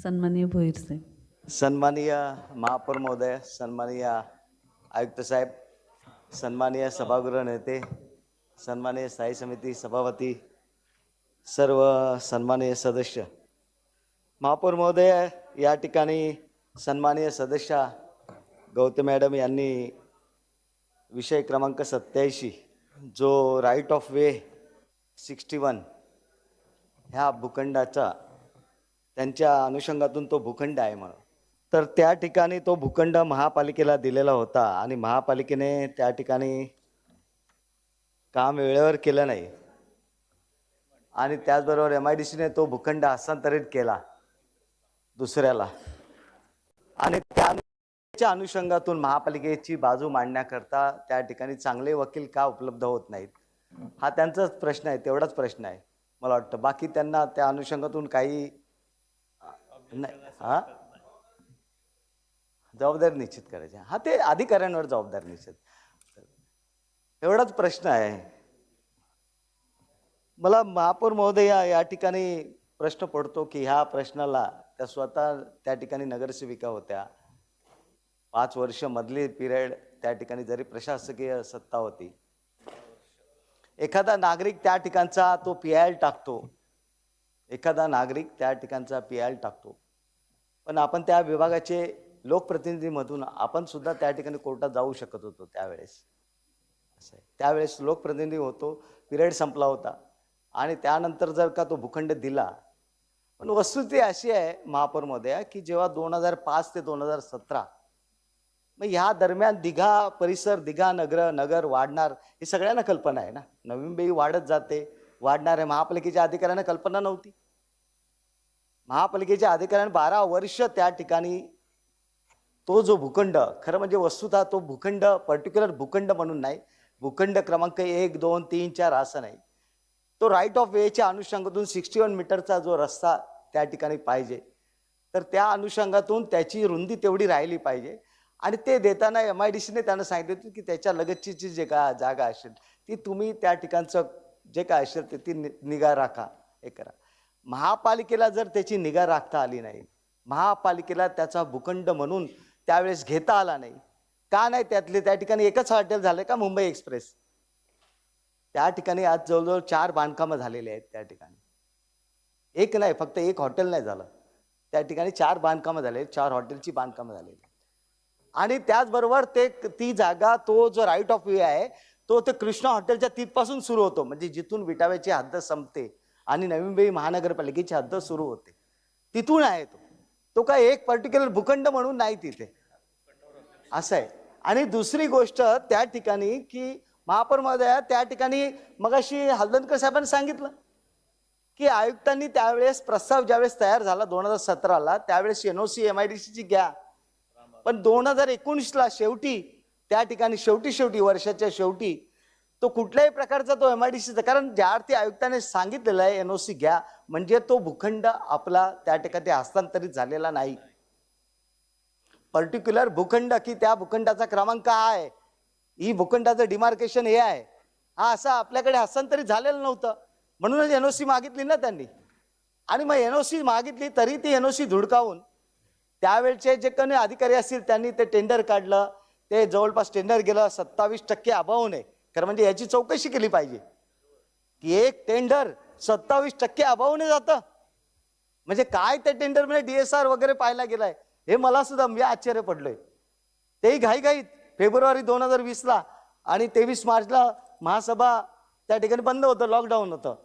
सन्माननीय भोईर साहेब. सन्माननीय महापौर महोदय, सन्माननीय आयुक्त साहेब, सन्माननीय सभागृह नेते, सन्माननीय स्थायी समिती सभापती, सर्व सन्माननीय सदस्य, महापौर महोदय, या ठिकाणी सन्माननीय सदस्य गौतम मॅडम यांनी विषय क्रमांक 87 जो राईट ऑफ वे 61 ह्या भूखंडाचा त्यांच्या अनुषंगातून तो भूखंड आहे म्हणून, तर त्या ठिकाणी तो भूखंड महापालिकेला दिलेला होता आणि महापालिकेने त्या ठिकाणी काम वेळेवर केलं नाही आणि त्याचबरोबर MIDCने तो भूखंड हस्तांतरित केला दुसऱ्याला आणि त्याच्या अनुषंगातून महापालिकेची बाजू मांडण्याकरता त्या ठिकाणी चांगले वकील का उपलब्ध होत नाहीत हा त्यांचाच प्रश्न आहे, तेवढाच प्रश्न आहे मला वाटतं. बाकी त्यांना त्या अनुषंगातून काही नाही, हा जबाबदारी निश्चित करायची, हा ते अधिकाऱ्यांवर जबाबदारी निश्चित, एवढाच प्रश्न आहे. मला महापौर महोदय या ठिकाणी प्रश्न पडतो की ह्या प्रश्नाला त्या स्वतः त्या ठिकाणी नगरसेविका होत्या, 5 वर्ष मधली पिरियड त्या ठिकाणी जरी प्रशासकीय सत्ता होती, एखादा नागरिक त्या ठिकाणचा तो PIL टाकतो, एखादा नागरिक त्या ठिकाणचा PIL टाकतो, पण आपण त्या विभागाचे लोकप्रतिनिधीमधून आपण सुद्धा त्या ठिकाणी कोर्टात जाऊ शकत होतो त्यावेळेस. असं आहे, त्यावेळेस लोकप्रतिनिधी होतो, पिरियड संपला होता आणि त्यानंतर जर का तो भूखंड दिला. पण वस्तुस्थिती अशी आहे महापौर महोदया की जेव्हा 2005 ते 2017 मग ह्या दरम्यान दिघा परिसर, दिघा नगर वाढणार हे सगळ्यांना कल्पना आहे ना, नवीन बेई वाढत जाते, वाढणार आहे. महापालिकेच्या अधिकाऱ्यांना कल्पना नव्हती. महापालिकेच्या अधिकाऱ्यांनी 12 वर्ष त्या ठिकाणी तो जो भूखंड, खरं म्हणजे वस्तुतः तो भूखंड पर्टिक्युलर भूखंड म्हणून नाही, भूखंड क्रमांक 1, 2, 3, 4 असं नाही, तो राईट ऑफ वेच्या अनुषंगातून 61 मीटरचा जो रस्ता त्या ठिकाणी पाहिजे, तर त्या अनुषंगातून त्याची रुंदी तेवढी राहिली पाहिजे आणि ते देताना MIDCने त्यांना सांगितलं होतं की त्याच्या लगतची जी जे का जागा असेल ती तुम्ही त्या ठिकाणचं जे काय असेल ते ती निगा राखा, हे करा. महापालिकेला जर त्याची निगा राखता आली नाही, महापालिकेला त्याचा भूखंड म्हणून त्यावेळेस घेता आला नाही, का नाही? त्या ठिकाणी एकच हॉटेल झालं का, मुंबई एक्सप्रेस. त्या ठिकाणी आज जवळजवळ 4 बांधकामं झालेले आहेत त्या ठिकाणी, एक नाही, फक्त एक हॉटेल नाही झालं, त्या ठिकाणी 4 बांधकामं झाले, 4 हॉटेलची बांधकामं झालेली. आणि त्याचबरोबर ती जागा, तो जो राईट ऑफ वे आहे तो ते कृष्णा हॉटेलच्या तिथपासून सुरू होतो, म्हणजे जिथून विटाव्याची हद्द संपते आणि नवी मुंबई महानगरपालिकेची हद्द सुरू होते, तिथून आहे तो काय एक पर्टिक्युलर भूखंड म्हणून नाही तिथे, असं आहे. आणि दुसरी गोष्ट त्या ठिकाणी की महापौर महोदया, त्या ठिकाणी मगाशी हलदनकर साहेबांनी सांगितलं की आयुक्तांनी त्यावेळेस प्रस्ताव ज्यावेळेस तयार झाला 2017ला, त्यावेळेस NOC MIDCची घ्या, पण 2019ला शेवटी त्या ठिकाणी शेवटी वर्षाच्या शेवटी तो कुठल्याही प्रकारचा तो MIDCचा, कारण ज्या अर्थी आयुक्ताने सांगितलेलं आहे NOC घ्या, म्हणजे तो भूखंड आपला त्या ठिकाणी हस्तांतरित झालेला नाही. पर्टिक्युलर भूखंड की त्या भूखंडाचा क्रमांक आहे, ही भूखंडाचं डिमार्केशन हे आहे, हा असं आपल्याकडे हस्तांतरित झालेलं नव्हतं, म्हणूनच NOC मागितली ना त्यांनी. आणि मग NOC मागितली तरी ती NOC धुडकावून त्यावेळचे जे कोणी अधिकारी असतील त्यांनी ते टेंडर काढलं, ते जवळपास टेंडर गेलं 27% अभावाने. खरं म्हणजे याची चौकशी केली पाहिजे की एक टेंडर 27% अभावाने जातं, म्हणजे काय त्या टेंडर मध्ये DSR वगैरे पाहायला गेलाय, हे मला सुद्धा मी आश्चर्य पडलोय. तेही घाईघाईत फेब्रुवारी 2020ला आणि 23 मार्चला महासभा त्या ठिकाणी बंद होतं, लॉकडाऊन होतं,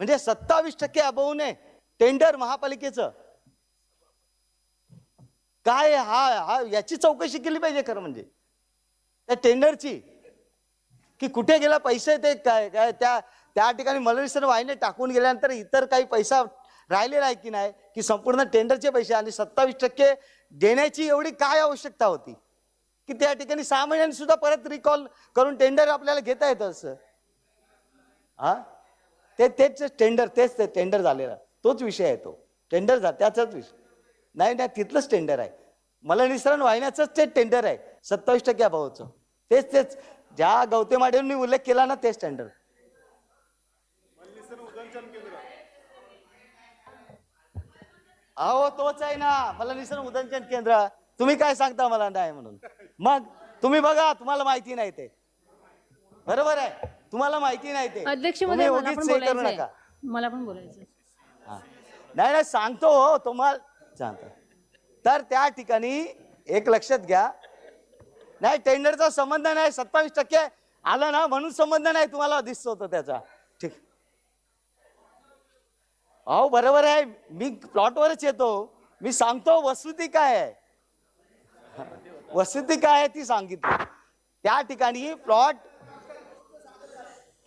म्हणजे 27% अभावाने टेंडर महापालिकेचं काय, हा याची चौकशी केली पाहिजे खरं म्हणजे त्या टेंडरची, की कुठे गेला पैसे, ते काय काय त्या ठिकाणी मलरीसर वाहिनी टाकून गेल्यानंतर इतर काही पैसा राहिलेला आहे की नाही, की संपूर्ण टेंडरचे पैसे आणि 27% देण्याची एवढी काय आवश्यकता होती की त्या ठिकाणी 6 महिन्यांनी सुद्धा परत रिकॉल करून टेंडर आपल्याला घेता येतं असं. हा तेच टेंडर, तेच ते टेंडर झालेला तोच विषय आहे, तो टेंडर त्याचाच विषय नाही, तिथलंच टेंडर आहे, मलनिसरण वाहिन्याचंच ते टेंडर आहे 27% अभावाचं, तेच ज्या गौतम मॅडमनी उल्लेख केला ना, तेच टेंडर. अहो तोच आहे ना मला निसर्ग उदंचन केंद्र. तुम्ही काय सांगता मला नाही म्हणून? मग तुम्ही बघा, तुम्हाला माहिती नाही ते. बरोबर आहे, तुम्हाला माहिती नाही ते. अध्यक्ष तुम्ही महोदय, मला उगीच पण हे करू बोलायचंय. नका. मला पण बोलायचं. हा. नाही नाही सांगतो हो तुम्हाला सांगतो. तर त्या ठिकाणी एक लक्षात घ्या, नाही टेंडरचा संबंध नाही, 27% आलं ना म्हणून संबंध नाही तुम्हाला दिसतो होतो त्याचा. ठीक. अहो बरोबर आहे, मी प्लॉटवरच येतो. मी सांगतो वस्तुस्थिती काय आहे, वस्तुस्थिती काय आहे ती सांगितली. त्या ठिकाणी प्लॉट.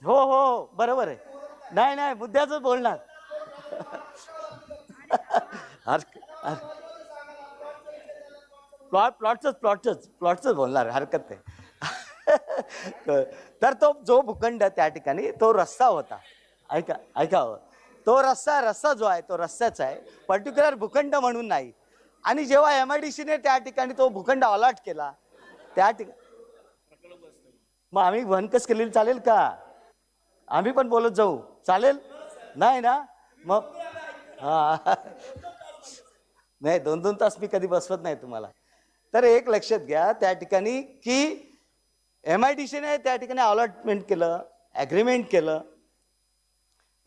हो हो बरोबर आहे. नाही नाही मुद्द्याच बोलणार. प्लॉटच बोलणार, हरकत नाही. तर तो जो भूखंड त्या ठिकाणी तो रस्ता होता. ऐका ऐका, तो रस्ता जो आहे तो रस्त्याचा आहे, पर्टिक्युलर भूखंड म्हणून नाही. आणि जेव्हा MIDCने त्या ठिकाणी तो भूखंड अलॉट केला त्या ठिकाणी, मग आम्ही वनकस केलेली चालेल का? आम्ही पण बोलत जाऊ चालेल? नाही ना मग. हा नाही 2-2 तास मी कधी बसवत नाही तुम्हाला. तर एक लक्षात घ्या त्या ठिकाणी की MIDCने त्या ठिकाणी अलॉटमेंट केलं, ॲग्रीमेंट केलं,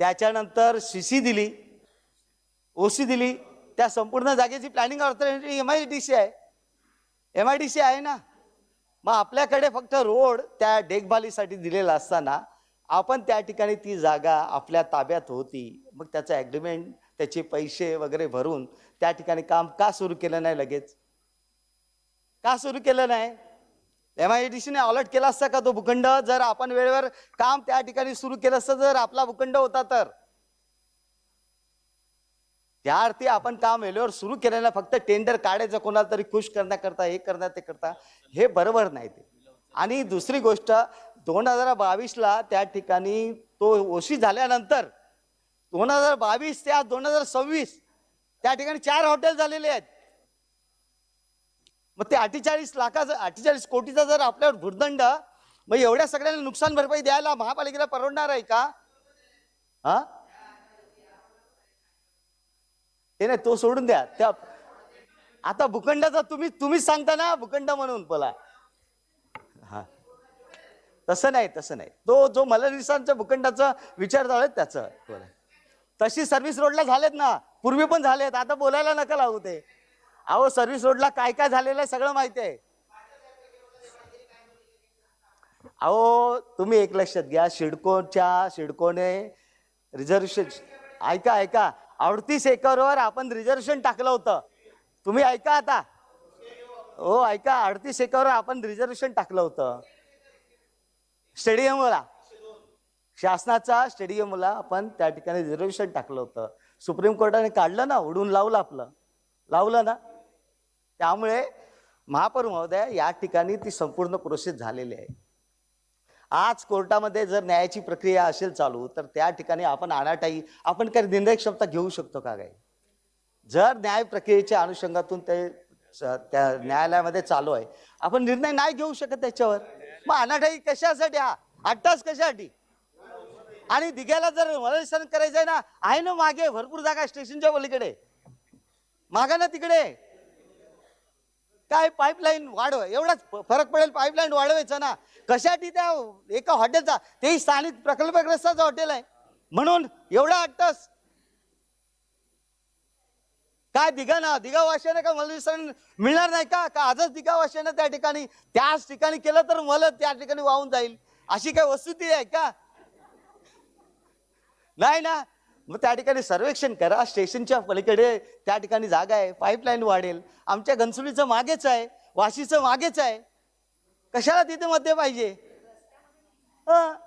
त्याच्यानंतर CC दिली, OC दिली. त्या संपूर्ण जागेची प्लॅनिंग ऑथॉरिटी MIDC आहे. MIDC आहे ना. मग आपल्याकडे फक्त रोड त्या देखभालीसाठी दिलेला असताना आपण त्या ठिकाणी ती जागा आपल्या ताब्यात होती, मग त्याचं ॲग्रीमेंट, त्याचे पैसे वगैरे भरून त्या ठिकाणी काम का सुरू केलं नाही? लगेच का सुरू केलं नाही? MIDCने अलॉट केला असता का तो भूखंड? जर आपण वेळेवर काम त्या ठिकाणी सुरू केलं असतं, जर आपला भूखंड होता तर त्या अर्थी आपण काम वेळेवर सुरू केलं ना. फक्त टेंडर काढायचं कोणाला तरी खुश करण्याकरता, हे करता ते करता, हे बरोबर नाही ते. आणि दुसरी गोष्ट 2022ला त्या ठिकाणी तो OC झाल्यानंतर 2022 ते 2026 त्या ठिकाणी 4 हॉटेल झालेले आहेत. मग ते 48 कोटीचा जर आपल्यावर भूर्दंड, मग एवढ्या सगळ्यांना नुकसान भरपाई द्यायला महापालिकेला परवडणार आहे का? हा ते नाही, तो सोडून द्या. त्या आता भूखंडाचा तुम्हीच सांगता ना भूखंड म्हणून बोला. हा तसं नाही. तो जो मलनिसांच्या भूखंडाचा विचार झाला त्याचं बोला. तशी सर्व्हिस रोडला झालेत ना, पूर्वी पण झालेत, आता बोलायला नका लावू ते. अहो सर्व्हिस रोडला काय काय झालेलं आहे सगळं माहिती आहे. अहो तुम्ही एक लक्षात घ्या, सिडकोने रिझर्वेशन, ऐका 38 एकरवर आपण रिझर्वेशन टाकलं होतं. तुम्ही ऐका आता, हो ऐका, 38 एकरवर आपण रिझर्वेशन टाकलं होतं स्टेडियमला, शासनाचा स्टेडियमला आपण त्या ठिकाणी रिझर्वेशन टाकलं होतं. सुप्रीम कोर्टाने काढलं ना, उडून लावलं ना. त्यामुळे महापौर महोदय या ठिकाणी ती संपूर्ण प्रोसेस झालेली आहे. आज कोर्टामध्ये जर न्यायाची प्रक्रिया असेल चालू, तर त्या ठिकाणी आपण अनाठाई, आपण काही निर्णय क्षमता घेऊ शकतो का? काय जर न्याय प्रक्रियेच्या अनुषंगातून ते त्या न्यायालयामध्ये चालू आहे, आपण निर्णय नाही घेऊ शकत त्याच्यावर. मग अनाठाई कशासाठी? 8 तास कशासाठी? आणि दिघ्याला जर मलनिर्माण करायचं आहे ना, आहे ना मागे भरपूर जागा स्टेशनच्या पलीकडे, मागा ना तिकडे. काय पाईपलाईन वाढव, एवढाच फरक पडेल. पाईपलाईन वाढवायचं ना, कशासाठी? त्या एका हॉटेलचा, तेही स्थानिक प्रकल्पग्रस्ताचं हॉटेल आहे म्हणून एवढा 8 तास काय? दिघा वाशाने का मलनिर्माण मिळणार नाही का? आजच दिघा वाशाने त्या ठिकाणी त्याच ठिकाणी केलं तर मला त्या ठिकाणी वाहून जाईल, अशी काय वस्तुस्थिती आहे का? नाही ना. मग त्या ठिकाणी सर्वेक्षण करा, स्टेशनच्या पलीकडे त्या ठिकाणी जागा आहे, पाईपलाईन वाढेल. आमच्या घनसोलीचं मागेच आहे, वाशीचं मागेच आहे, कशाला तिथे मध्ये पाहिजे?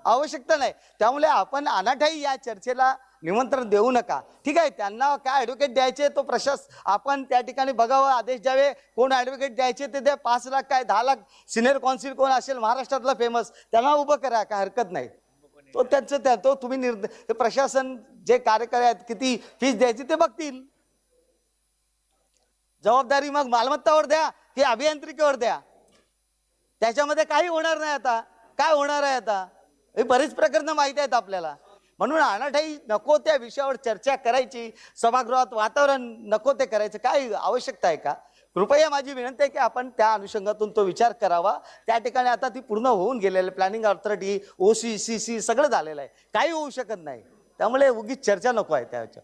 आवश्यकता नाही. त्यामुळे आपण अनाठाई या चर्चेला निमंत्रण देऊ नका. ठीक आहे, त्यांना काय ॲडव्होकेट द्यायचे तो आपण त्या ठिकाणी बघावं, आदेश द्यावे, कोण ॲडव्होकेट द्यायचे ते द्या. 5 लाख काय 10 लाख सिनियर कौन्सिल कोण असेल महाराष्ट्रातला फेमस, त्यांना उभं करा, काय हरकत नाही. तो त्यांचं तो तुम्ही प्रशासन जे कार्यकारी आहेत किती फीस द्यायची ते बघतील. जबाबदारी मग मालमत्तावर द्या की अभियांत्रिकीवर द्या, त्याच्यामध्ये काही होणार नाही. आता काय होणार आहे? आता हे बरीच प्रकरणं माहिती आहेत आपल्याला. म्हणून अनाठाई नको त्या विषयावर चर्चा करायची, सभागृहात वातावरण नको ते करायचं काय आवश्यकता आहे का? कृपया माझी विनंती आहे की आपण त्या अनुषंगातून तो विचार करावा. त्या ठिकाणी आता ती पूर्ण होऊन गेलेली प्लॅनिंग ऑथॉरिटी, OC, CC सगळं झालेलं आहे, काही होऊ शकत नाही. त्यामुळे उगीच चर्चा नको आहे त्याच्या.